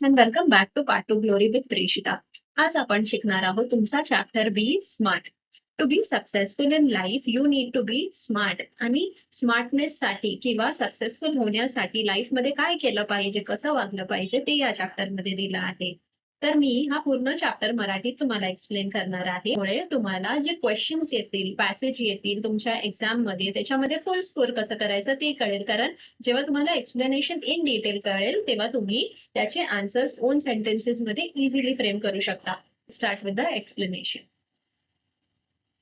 and welcome back to Part 2 Glory with Preshita. आज आपण शिकणार आहोत तुमचा chapter be smart. To be successful in life you need to be smart. आणि smartness साठी किंवा सक्सेसफुल होण्यासाठी लाईफ मध्ये काय केलं पाहिजे, कसं वागलं पाहिजे ते या चॅप्टर मध्ये दिलं आहे. तर मी हा पूर्ण चॅप्टर मराठीत तुम्हाला एक्सप्लेन करणार आहे. त्यामुळे तुम्हाला जे क्वेश्चन्स येतील, पॅसेज येतील तुमच्या एक्झाम मध्ये, त्याच्यामध्ये फुल स्कोर कसं करायचं ते कळेल. कारण जेव्हा तुम्हाला एक्सप्लेनेशन इन डिटेल कळेल तेव्हा तुम्ही त्याचे आन्सर्स ओन सेंटेन्सेस मध्ये इझिली फ्रेम करू शकता. Start with the explanation.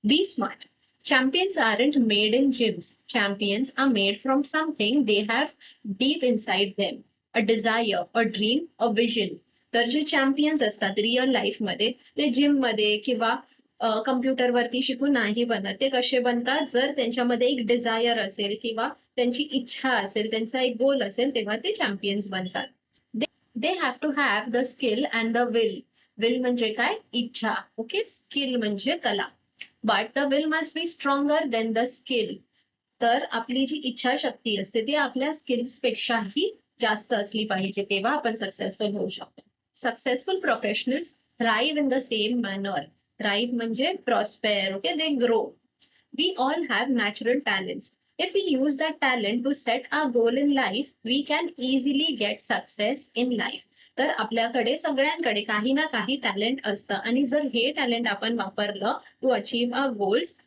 Be smart. Champions aren't made in gyms. Champions are made from something they have deep inside them. A desire, a dream, a vision. तर जे champions असतात real life मध्ये ते gym मध्ये किंवा कम्प्युटरवरती शिकून नाही बनत. ते कसे बनतात? जर त्यांच्यामध्ये एक डिझायर असेल किंवा त्यांची इच्छा असेल, त्यांचा एक गोल असेल, तेव्हा ते चॅम्पियन्स बनतात. They have to have the skill and the will. Will म्हणजे काय? इच्छा. ओके. स्किल म्हणजे कला. But the will must be stronger than the skill. तर आपली जी इच्छाशक्ती असते ती आपल्या स्किल्स पेक्षाही जास्त असली पाहिजे, तेव्हा आपण सक्सेसफुल होऊ शकतो. Successful professionals thrive in the same manner. Thrive म्हणजे prosper. Okay. They grow. We all have natural talents. If we use that talent to set our goal in life, we can easily get success in life. तर आपल्याकडे सगळ्यांकडे काही ना काही talent असतं आणि जर हे टॅलेंट आपण वापरलं टू अचीव्ह आवर गोल्स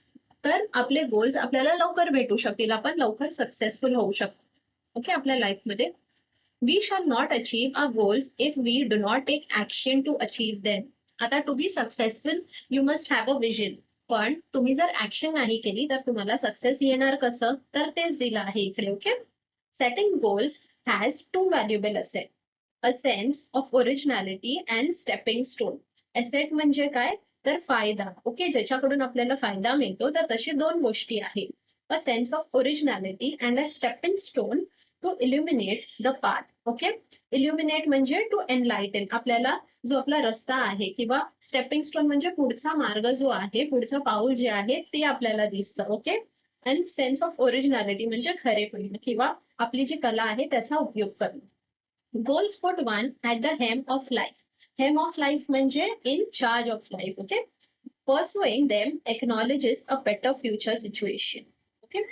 तर आपले गोल्स आपल्याला लवकर भेटू शकतील, आपण लवकर सक्सेसफुल होऊ शकतो. ओके. आपल्या लाईफमध्ये we shall not achieve our goals if we do not take action to achieve them. आता to be successful you must have a vision. पण तुम्ही जर ऍक्शन नाही केली तर तुम्हाला सक्सेस येणार कसं? तर तेच दिलं आहे इकडे. Okay. Setting goals has to valuable asset. A sense of originality and stepping stone. Asset म्हणजे काय? तर फायदा. ओके. ज्याच्याकडून आपल्याला फायदा मिळतो. तर तशी दोन गोष्टी आहेत. A sense of originality and a stepping stone to illuminate the path. Okay. Illuminate म्हणजे टू एनलाइटन. आपल्याला जो आपला रस्ता आहे किंवा स्टेपिंग स्टोन म्हणजे पुढचा मार्ग जो आहे, पुढचं पाऊल जे आहे ते आपल्याला दिसतं. Okay. And sense of originality म्हणजे खरेपण किंवा आपली जी कला आहे त्याचा उपयोग करणं. Goals put one at the helm of life. Helm of life म्हणजे in charge of life. Okay. Pursuing them acknowledges a better future situation. Okay.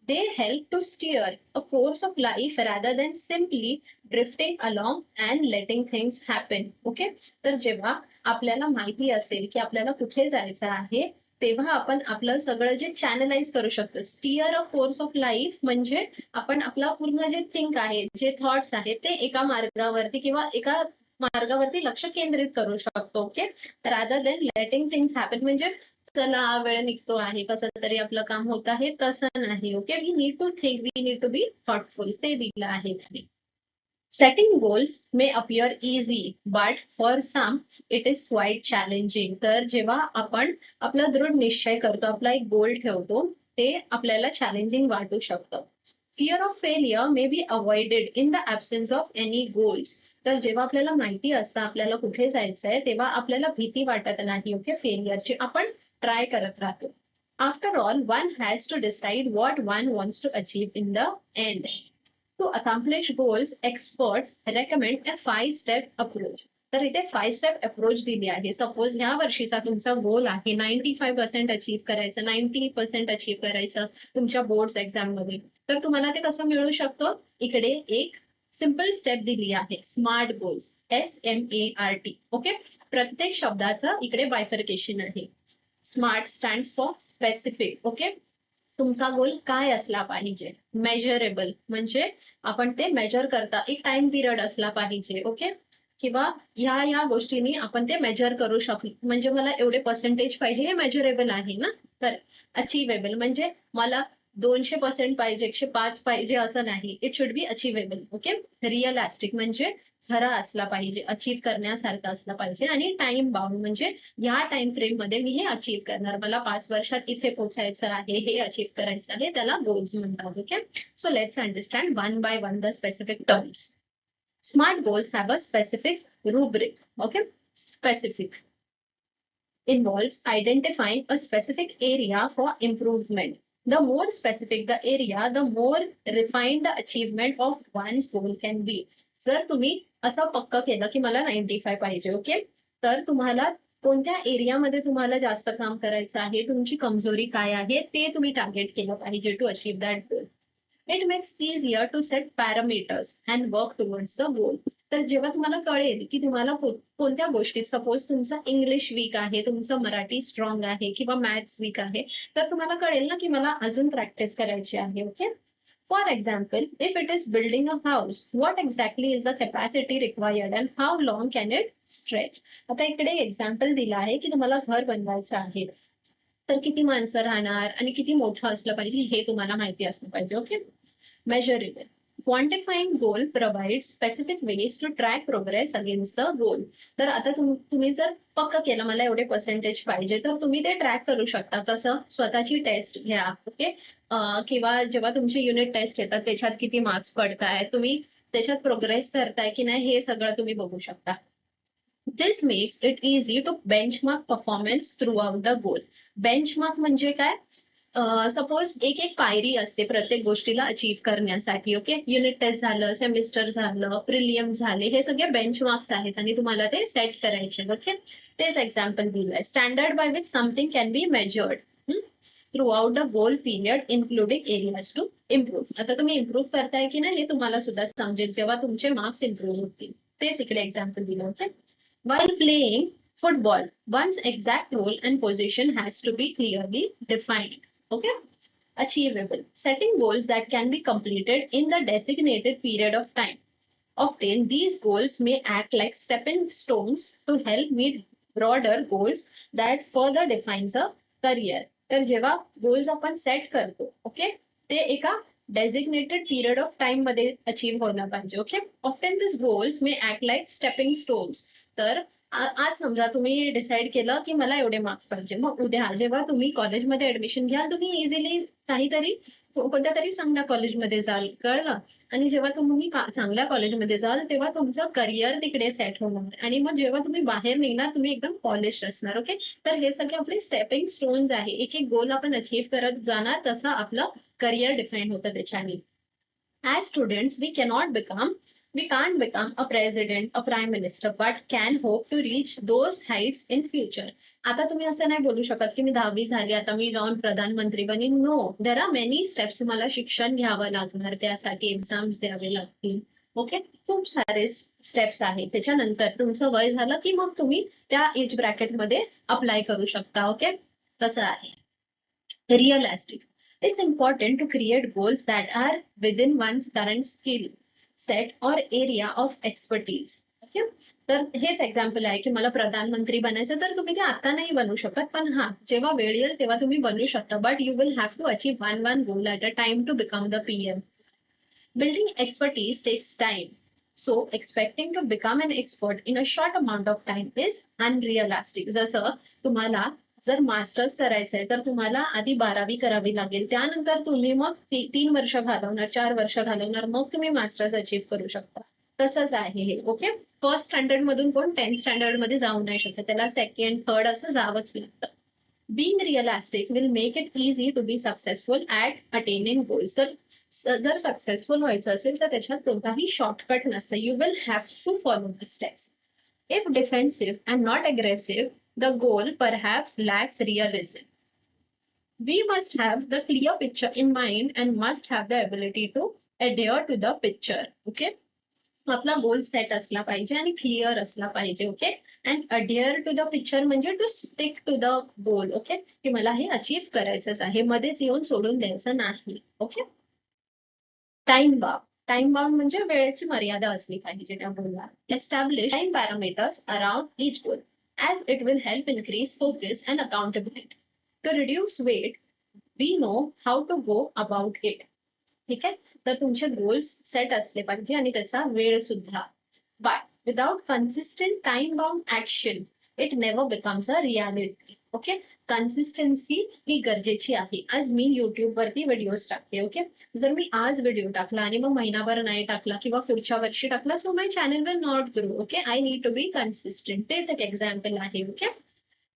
They help to steer a course of life rather than simply drifting along and letting things happen. Okay. तर जेव्हा आपल्याला माहिती असेल की आपल्याला कुठे जायचं आहे तेव्हा आपण आपलं सगळं जे चॅनलाइज करू शकतो. Stir a course of life म्हणजे आपण आपला पूर्ण जे थिंक आहे, जे थॉट्स आहेत ते एका मार्गावरती किंवा एका मार्गावरती लक्ष केंद्रित करू शकतो. ओके. रादर देन लेटिंग थिंग्स हॅपन म्हणजे चला वेळ निघतो आहे, कसं तरी आपलं काम होत आहे, तसं नाही. Okay. We need to think, we need to be thoughtful. ते दिलं आहे त्यांनी. Setting goals may appear easy but for some it is quite challenging. तर जेव्हा आपण आपला दृढ निश्चय करतो, आपला एक गोल ठेवतो, ते आपल्याला चॅलेंजिंग वाटू शकतं. Fear of failure may be avoided in the absence of any goals. तर जेव्हा आपल्याला माहिती असतं आपल्याला कुठे जायचंय तेव्हा आपल्याला भीती वाटत नाही. ओके. फेलियरची आपण ट्राय करत राहतो. After all one has to decide what one wants to achieve in the end. To accomplish goals experts recommend a 5 step approach. तर इथे 5 स्टेप अप्रोच दिली आहे. सपोज ह्या वर्षीचा तुमचा गोल आहे 95% अचीव्ह करायचं, 90% अचीव्ह करायचं तुमच्या बोर्ड्स एक्झाम मध्ये, तर तुम्हाला ते कसं मिळू शकतं? इकडे एक सिंपल स्टेप दिली आहे. Smart goals. SMART. ओके. प्रत्येक शब्दाचं इकडे बायफर्केशन आहे. Smart stands for specific. Okay. तुमचा गोल काय असला पाहिजे? मेजरेबल म्हणजे आपण ते मेजर करता एक टाइम पिरियड असला पाहिजे. ओके. किंवा ह्या गोष्टींनी आपण ते मेजर करू शकतो. म्हणजे मला एवढे पर्सेंटेज पाहिजे, हे मेजरेबल आहे ना. तर अचिवेबल म्हणजे मला 200% पाहिजे, 105 पाहिजे असं नाही. It should be achievable. Okay. Realistic म्हणजे खरा असला पाहिजे, अचीव्ह करण्यासारखा असला पाहिजे. आणि टाइम बाउंड म्हणजे या टाइम फ्रेम मध्ये मी हे अचीव्ह करणार, मला 5 वर्षात इथे पोहोचायचं आहे, हे अचीव्ह करायचं आहे, त्याला गोल्स म्हणतात. Okay. So let's understand one by one the specific terms. Smart goals have a specific rubric. Okay. Specific involves identifying a specific area for improvement. The more specific the area, the more refined the achievement of one's goal can be. जर तुम्ही असं पक्क केलं की मला 95 पाहिजे. Okay, तर तुम्हाला कोणत्या एरियामध्ये तुम्हाला जास्त काम करायचं आहे, तुमची कमजोरी काय आहे, ते तुम्ही टार्गेट केलं पाहिजे to achieve that goal. It makes easier to set parameters and work towards the goal. तर जेव्हा तुम्हाला कळेल की तुम्हाला कोणत्या गोष्टीत, सपोज तुमचा इंग्लिश वीक आहे, तुमचं मराठी स्ट्रॉंग आहे किंवा मॅथ्स वीक आहे, तर तुम्हाला कळेल ना की मला अजून प्रॅक्टिस करायची आहे. Okay, for example, if it is building a house, what exactly is the capacity required and how long can it stretch? आता इकडे एक्झाम्पल दिला आहे की तुम्हाला घर बनवायचं आहे, तर किती माणसं राहणार आणि किती मोठं असलं पाहिजे हे तुम्हाला माहिती असलं पाहिजे. Okay, measurable. Quantifying goal provides specific ways to track progress against the goal. तर आता तुम्ही जर पक्क केलं मला एवढे पर्सेंटेज पाहिजे, तर तुम्ही ते ट्रॅक करू शकता. कसं? स्वतःची टेस्ट घ्या. ओके, किंवा जेव्हा तुमची युनिट टेस्ट येतात त्याच्यात किती मार्क्स पडताय, तुम्ही त्याच्यात प्रोग्रेस करताय की नाही, हे सगळं तुम्ही बघू शकता. This makes it easy to benchmark performance throughout the goal. Benchmark म्हणजे काय? सपोज एक एक पायरी असते प्रत्येक गोष्टीला अचीव करण्यासाठी. ओके, युनिट टेस्ट झालं, सेमिस्टर झालं, प्रिलियम झाले, हे सगळे बेंचमार्क्स आहेत आणि तुम्हाला ते सेट करायचे. ओके, तेच एक्झाम्पल दिलंय. Standard by which something can be measured throughout the goal period including areas to improve. आता तुम्ही इम्प्रूव्ह करताय की नाही हे तुम्हाला सुद्धा समजेल जेव्हा तुमचे मार्क्स इम्प्रूव्ह होतील. तेच इकडे एक्झाम्पल दिलं. Okay, while playing football, one's exact role and position has to be clearly defined. Okay, achievable. Setting goals that can be completed in the designated period of time. Often, these goals may act like stepping stones to help meet broader goals that further defines a career. तर जेव्हा goals आपण set करतो, okay, ते एका designated period of time मध्ये achieve व्हायला पाहिजे. Okay, often दिस goals मे act like stepping stones. तर आज समजा तुम्ही डिसाईड केलं की मला एवढे मार्क्स पाहिजे, मग उद्या जेव्हा तुम्ही कॉलेजमध्ये ऍडमिशन घ्याल, तुम्ही इझिली काहीतरी कोणत्या तरी चांगल्या कॉलेजमध्ये जाल, कळलं, आणि जेव्हा तुम्ही चांगल्या कॉलेजमध्ये जाल तेव्हा तुमचं करिअर तिकडे सेट होणार आणि मग जेव्हा तुम्ही बाहेर निघणार तुम्ही एकदम पॉलिश्ड असणार. ओके, तर हे सगळे आपले स्टेपिंग स्टोन्स आहे. एक एक गोल आपण अचीव करत जाणार तसं आपलं करिअर डिफाईन होतं त्याच्याने. As students, we can't become a president, a prime minister, but can hope to reach those heights in future. आता तुम्ही असं नाही बोलू शकत की मी 10वी झाली आता मी जाऊन प्रधानमंत्री बनीन. No, there are many steps. तुम्हाला शिक्षण घ्यावं लागणार, त्यासाठी एक्झाम्स द्यावे लागतील. ओके, खूप सारे स्टेप्स आहेत. त्याच्यानंतर तुमचं वय झालं की मग तुम्ही त्या एज ब्रॅकेटमध्ये अप्लाय करू शकता. ओके, कसं आहे? Realistic. It's important to create goals that are within one's current skill set or area of expertise. Okay, तर हेच एक्झाम्पल आहे की मला प्रधानमंत्री बनायचं, तर तुम्ही ते आता नाही बनवू शकत, पण हा जेव्हा वेळ येईल तेव्हा तुम्ही बनवू शकता. But you will have to achieve one goal at a time to become the PM. Building expertise takes time. So expecting to become an expert in a short amount of time is unrealistic. जसं तुम्हाला जर masters करायचंय तर तुम्हाला आधी 12वी करावी लागेल, त्यानंतर तुम्ही मग 3 वर्ष घालवणार, 4 वर्ष घालवणार, मग तुम्ही मास्टर्स अचीव्ह करू शकता. तसंच आहे हे. ओके, फर्स्ट स्टँडर्ड मधून कोण 10th स्टँडर्ड मध्ये जाऊ नाही शकत, त्याला सेकंड थर्ड असं जावंच लागतं. Being realistic will make it easy to be successful at attaining goals. तर जर सक्सेसफुल व्हायचं असेल तर त्याच्यात कोणताही शॉर्टकट नसतं. You will have to follow the steps. If defensive and not aggressive, the goal perhaps lacks realism. We must have the clear picture in mind and must have the ability to adhere to the picture. Okay? आपला goal set असला पाहिजे आणि clear असला पाहिजे. Okay, and adhere to the picture म्हणजे to stick to the goal. Okay, की मला हे अचीव्ह करायचंच आहे, मध्येच येऊन सोडून द्यायचं नाही. ओके, टाइम बाउंड म्हणजे वेळेची मर्यादा असली पाहिजे त्या गोलला. Establish time parameters around each goal as it will help increase focus and accountability. To reduce weight, we know how to go about it. ठीक आहे, तर तुमचे गोल्स सेट असले पाहिजे आणि त्याचा वेळ सुद्धा. But without consistent time bound action it never becomes a reality. Okay, consistency ही गरजेची आहे. आज मी युट्यूब वरती व्हिडिओज टाकते. ओके, जर मी आज व्हिडिओ टाकला आणि मग महिनाभर नाही टाकला किंवा पुढच्या वर्षी टाकला, so my channel will not grow. Okay, I need to be consistent. तेच एक एक्झाम्पल आहे. Okay,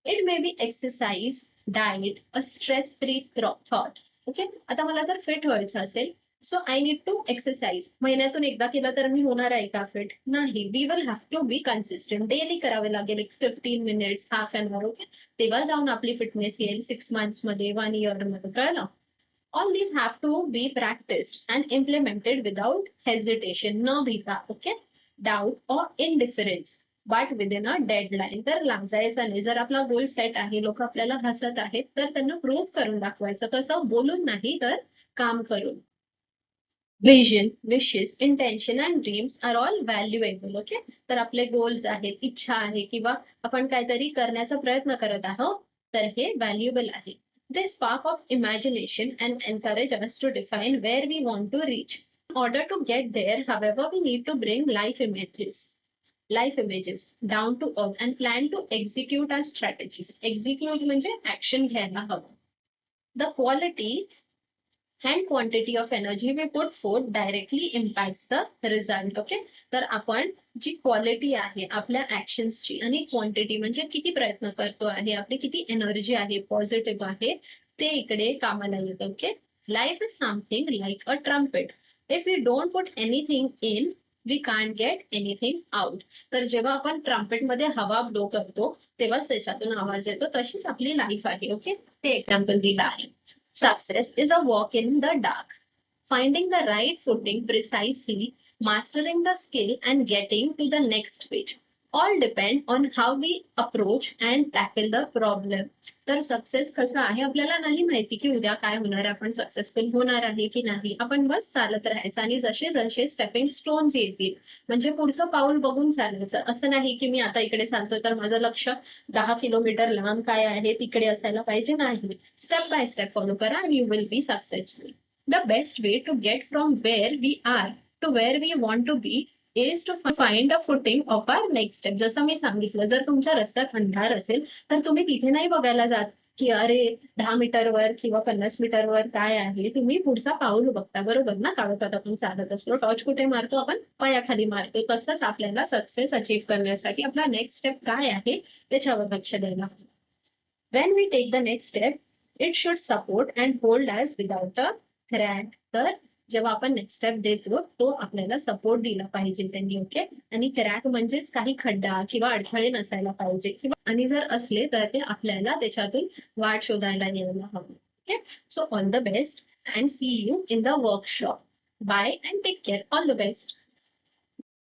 it may be exercise, diet, a stress free thought. Okay, आता मला जर फिट व्हायचं असेल, so I need to exercise. महिन्यातून एकदा केलं तर मी होणार आहे का फिट? नाही. We will have to be consistent. Daily करावे लागेल, 15 minutes, half an hour. Okay, तेव्हा जाऊन आपली फिटनेस येईल 6 मंथ्स मध्ये, 1 इयर मध्ये. कळलं? All these have to be practiced and implemented without hesitation, न भीता. Okay, doubt or indifference, but within a deadline. तर लाजायचं नाही. जर आपला गोल सेट आहे, लोक आपल्याला हसत आहेत, तर त्यांना प्रूव्ह करून दाखवायचं. कसं? बोलून नाही, तर काम करून. Vision, wishes, intention and dreams are all valuable. Okay, तर आपले गोल्स आहेत, इच्छा आहे, किंवा आपण काहीतरी करण्याचा प्रयत्न करत आहोत, तर हे व्हॅल्युएबल आहे. They spark of imagination and encourage us to define where we want to reach. In order to get there, however, we need to bring life images down to earth and plan to execute our strategies. Execute म्हणजे action घ्यायला हवं. The quality and quantity of energy we put forth directly impacts the result. Okay, तर आपण जी quality आहे आपल्या ऍक्शन्सची आणि quantity म्हणजे किती प्रयत्न करतो आहे, आपली किती एनर्जी आहे, पॉझिटिव्ह आहे, ते इकडे कामाला येतं. Okay, life is something like a trumpet. If you don't put anything in, we can't get anything out. तर जेव्हा आपण ट्रम्पेट मध्ये हवा ब्लो करतो, तेव्हाच त्याच्यातून आवाज येतो. तशीच आपली लाईफ आहे. ओके, ते एक्झाम्पल दिलं आहे. Success is a walk in the dark. Finding the right footing precisely, mastering the skill, and getting to the next page. All depend on how we approach and tackle the problem. तर success कसा आहे आपल्याला नाही माहिती की उद्या काय होणार, आपण सक्सेसफुल होणार आहे की नाही. आपण बस चालत राहायचं आणि जसे जसे स्टेपिंग स्टोन्स येतील, म्हणजे पुढचं पाऊल बघून चालायचं. असं नाही की मी आता इकडे चालतोय तर माझं लक्ष 10 किलोमीटर लांब काय आहे तिकडे असायला पाहिजे. नाही, स्टेप बाय स्टेप फॉलो करा and you will be successful. The best way to get from where we are to where we want to be is to find a footing of our next step. जसं मी सांगितलं, जर तुमच्या रस्त्यात अंधार असेल तर तुम्ही तिथे नाही बघायला जात की अरे 10 मीटरवर किंवा 50 मीटरवर काय आहे, तुम्ही पुढचा पाऊल बघता. बरोबर ना? काळोखात आपण चालत असलो, टॉर्च कुठे मारतो? आपण पायाखाली मारतो. तसंच आपल्याला सक्सेस अचीव्ह करण्यासाठी आपला नेक्स्ट स्टेप काय आहे त्याच्यावर लक्ष द्यायला हवं. When we take the next step, it should support and hold us without a crack. तर जेव्हा आपण नेक्स्ट स्टेप देतो तो आपल्याला सपोर्ट दिला पाहिजे त्यांनी. ओके, आणि क्रॅक म्हणजेच काही खड्डा किंवा अडथळे नसायला पाहिजे, किंवा आणि जर असले तर ते आपल्याला त्याच्यातून वाट शोधायला यायला हवं. Okay, so all the best and see you in the workshop. Bye and take care. All the best.